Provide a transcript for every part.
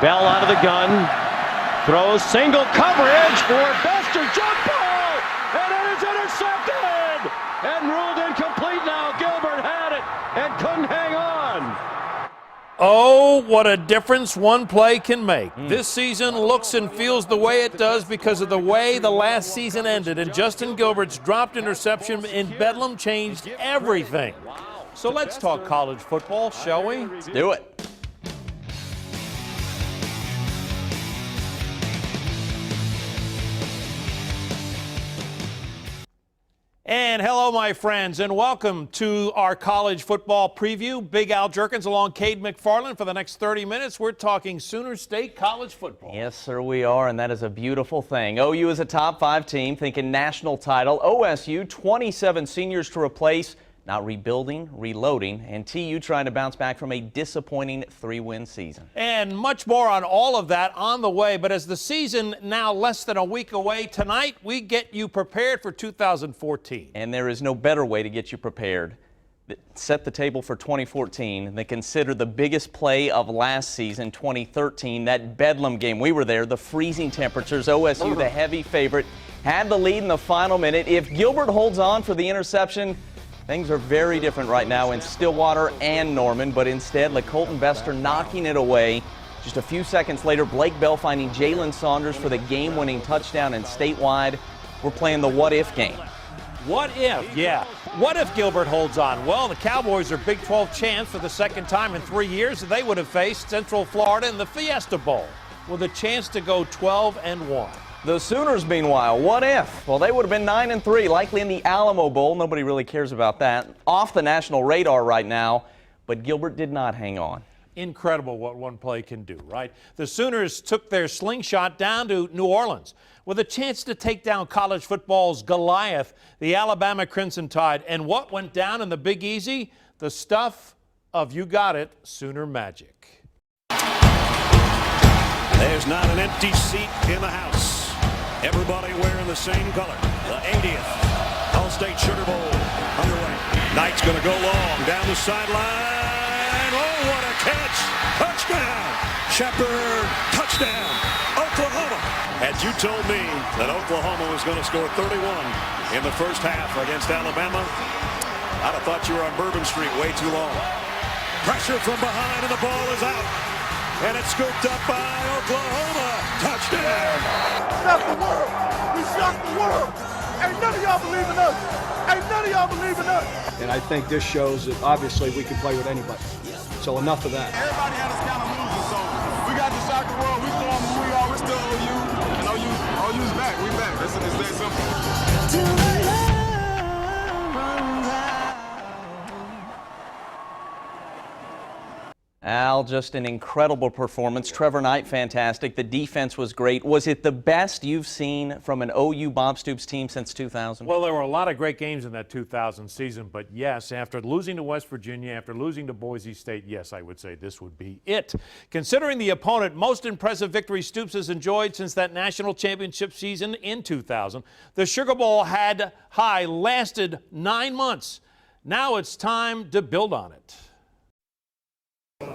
Bell out of the gun. Throws single coverage for Bester. Jump ball! And it is intercepted! And ruled incomplete now. Gilbert had it and couldn't hang on. Oh, what a difference one play can make. This season looks and feels the way it does because of the way the last season ended. And Justin Gilbert's dropped interception in Bedlam changed everything. So let's talk college football, shall we? Do it. And hello, my friends, and welcome to our college football preview. Big Al Jerkins along Cade McFarland for the next 30 minutes. We're talking Sooner State college football. Yes, sir, we are, and that is a beautiful thing. OU is a top 5 team thinking national title. OSU, 27 seniors to replace. Not rebuilding, reloading, and TU trying to bounce back from a disappointing 3-win season. And much more on all of that on the way. But as the season now less than a week away, tonight we get you prepared for 2014. And there is no better way to get you prepared. Set the table for 2014 than consider the biggest play of last season, 2013, that Bedlam game. We were there, the freezing temperatures, OSU, the heavy favorite, had the lead in the final minute. If Gilbert holds on for the interception, things are very different right now in Stillwater and Norman, but instead, Colton Bester knocking it away. Just a few seconds later, Blake Bell finding Jalen Saunders for the game-winning touchdown, and statewide, we're playing the what-if game. What if? Yeah. What if Gilbert holds on? Well, the Cowboys are Big 12 champs for the second time in 3 years. They would have faced Central Florida in the Fiesta Bowl with a chance to go 12-1. The Sooners, meanwhile, what if? Well, they would have been 9-3, likely in the Alamo Bowl. Nobody really cares about that. Off the national radar right now, but Gilbert did not hang on. Incredible what one play can do, right? The Sooners took their slingshot down to New Orleans with a chance to take down college football's Goliath, the Alabama Crimson Tide. And what went down in the Big Easy? The stuff of, you got it, Sooner magic. There's not an empty seat in the house. Everybody wearing the same color. The 80th All-State Sugar Bowl underway. Knight's going to go long down the sideline. Oh, what a catch! Touchdown! Shepard, touchdown! Oklahoma. Had you told me that Oklahoma was going to score 31 in the first half against Alabama, I'd have thought you were on Bourbon Street way too long. Pressure from behind, and the ball is out. And it's scooped up by Oklahoma. Touchdown! Shocked the world. We shocked the world. Ain't none of y'all believe in us. Ain't none of y'all believe in us. And I think this shows that obviously we can play with anybody. So enough of that. Everybody had us kind of losing, so we got to shock the world. We still on who we are. We're still OU. And OU's back. We back. It's that simple. Al, just an incredible performance. Trevor Knight, fantastic. The defense was great. Was it the best you've seen from an OU Bob Stoops team since 2000? Well, there were a lot of great games in that 2000 season, but yes, after losing to West Virginia, after losing to Boise State, yes, I would say this would be it. Considering the opponent, most impressive victory Stoops has enjoyed since that national championship season in 2000. The Sugar Bowl high lasted 9 months. Now it's time to build on it.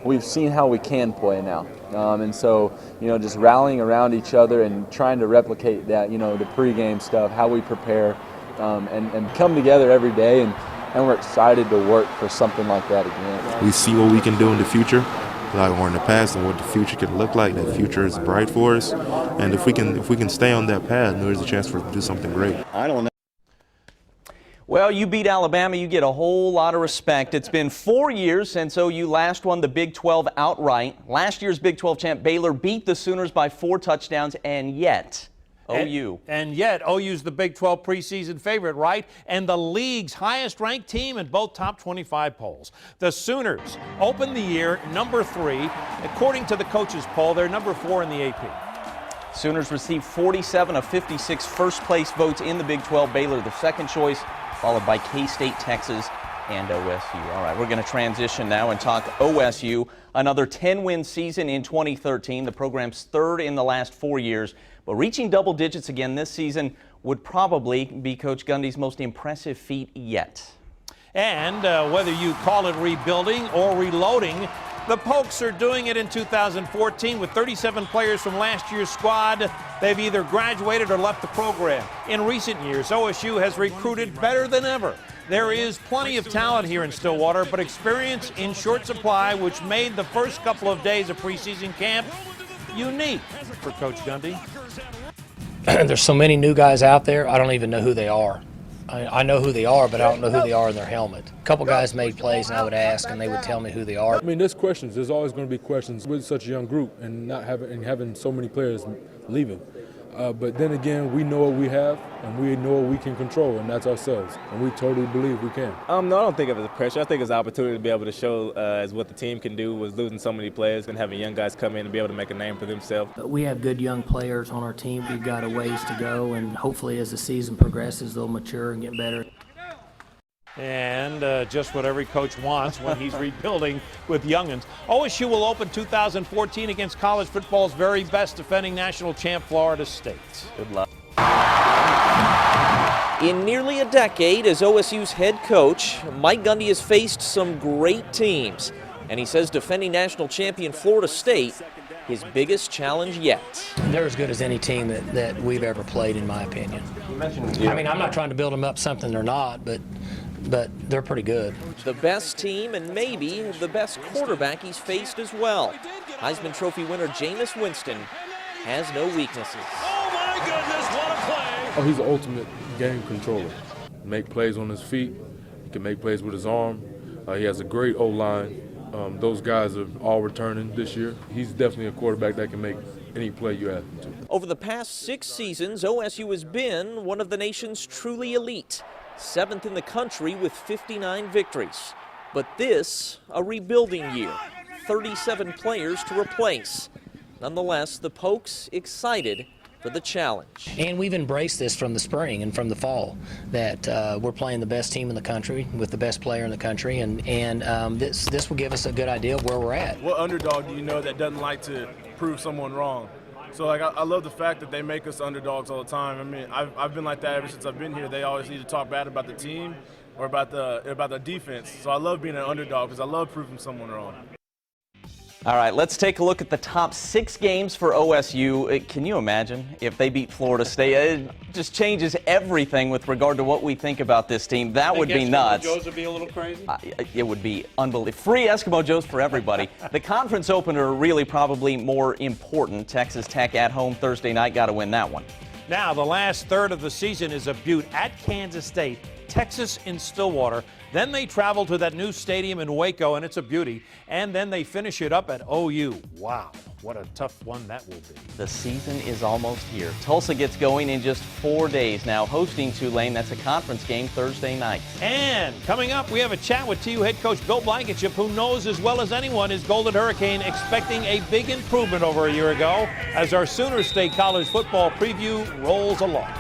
We've seen how we can play now, and so, just rallying around each other and trying to replicate that, the pregame stuff, how we prepare, and come together every day, and we're excited to work for something like that again. We see what we can do in the future, like or in the past, and what the future can look like. That future is bright for us, and if we can stay on that path, there's a chance for us to do something great. I don't know. Well, you beat Alabama, you get a whole lot of respect. It's been 4 years since OU last won the Big 12 outright. Last year's Big 12 champ Baylor beat the Sooners by 4 touchdowns, and yet OU's the Big 12 preseason favorite, right? And the league's highest-ranked team in both top 25 polls. The Sooners opened the year number 3. According to the coaches poll, they're number 4 in the AP. Sooners received 47 of 56 first-place votes in the Big 12. Baylor, the second choice, followed by K-State, Texas, and OSU. All right, we're going to transition now and talk OSU. Another 10-win season in 2013, the program's third in the last 4 years. But reaching double digits again this season would probably be Coach Gundy's most impressive feat yet. And whether you call it rebuilding or reloading, The Pokes are doing it in 2014 with 37 players from last year's squad. They've either graduated or left the program. In recent years, OSU has recruited better than ever. There is plenty of talent here in Stillwater, but experience in short supply, which made the first couple of days of preseason camp unique for Coach Gundy. There's so many new guys out there, I don't even know who they are. I know who they are, but I don't know who they are in their helmet. A couple guys made plays, and I would ask, and they would tell me who they are. I mean, there's questions. There's always going to be questions with such a young group and not having so many players leaving. But then again, we know what we have, and we know what we can control, and that's ourselves. And we totally believe we can. No, I don't think of it as pressure. I think it's an opportunity to be able to show as what the team can do with losing so many players and having young guys come in and be able to make a name for themselves. But we have good young players on our team. We've got a ways to go, and hopefully as the season progresses, they'll mature and get better. And just what every coach wants when he's rebuilding with young'uns. OSU will open 2014 against college football's very best defending national champ, Florida State. Good luck. In nearly a decade as OSU's head coach, Mike Gundy has faced some great teams. And he says defending national champion Florida State, his biggest challenge yet. They're as good as any team that we've ever played, in my opinion. I mean, I'm not trying to build them up something they're not, but they're pretty good. The best team and maybe the best quarterback he's faced as well. Heisman Trophy winner Jameis Winston has no weaknesses. Oh my goodness, what a play! Oh, he's the ultimate game controller. Make plays on his feet. He can make plays with his arm. He has a great O-line. Those guys are all returning this year. He's definitely a quarterback that can make any play you ask him to. Over the past 6 seasons, OSU has been one of the nation's truly elite. 7th in the country with 59 victories. But this, a rebuilding year. 37 players to replace. Nonetheless, the Pokes excited for the challenge. And we've embraced this from the spring and from the fall, that we're playing the best team in the country with the best player in the country, and this will give us a good idea of where we're at. What underdog do you know that doesn't like to prove someone wrong? So I love the fact that they make us underdogs all the time. I mean, I've been like that ever since I've been here. They always need to talk bad about the team or about the defense. So I love being an underdog because I love proving someone wrong. All right, let's take a look at the top 6 games for OSU. Can you imagine if they beat Florida State? It just changes everything with regard to what we think about this team. That would be nuts. Joe's would be a little crazy? It would be unbelievable. Free Eskimo Joe's for everybody. The conference opener really probably more important. Texas Tech at home Thursday night. Got to win that one. Now, the last third of the season is a beaut at Kansas State, Texas in Stillwater. Then they travel to that new stadium in Waco, and it's a beauty. And then they finish it up at OU. Wow, what a tough one that will be. The season is almost here. Tulsa gets going in just 4 days now, hosting Tulane. That's a conference game Thursday night. And coming up, we have a chat with TU head coach Bill Blankenship, who knows as well as anyone his Golden Hurricane expecting a big improvement over a year ago, as our Sooner State College football preview rolls along.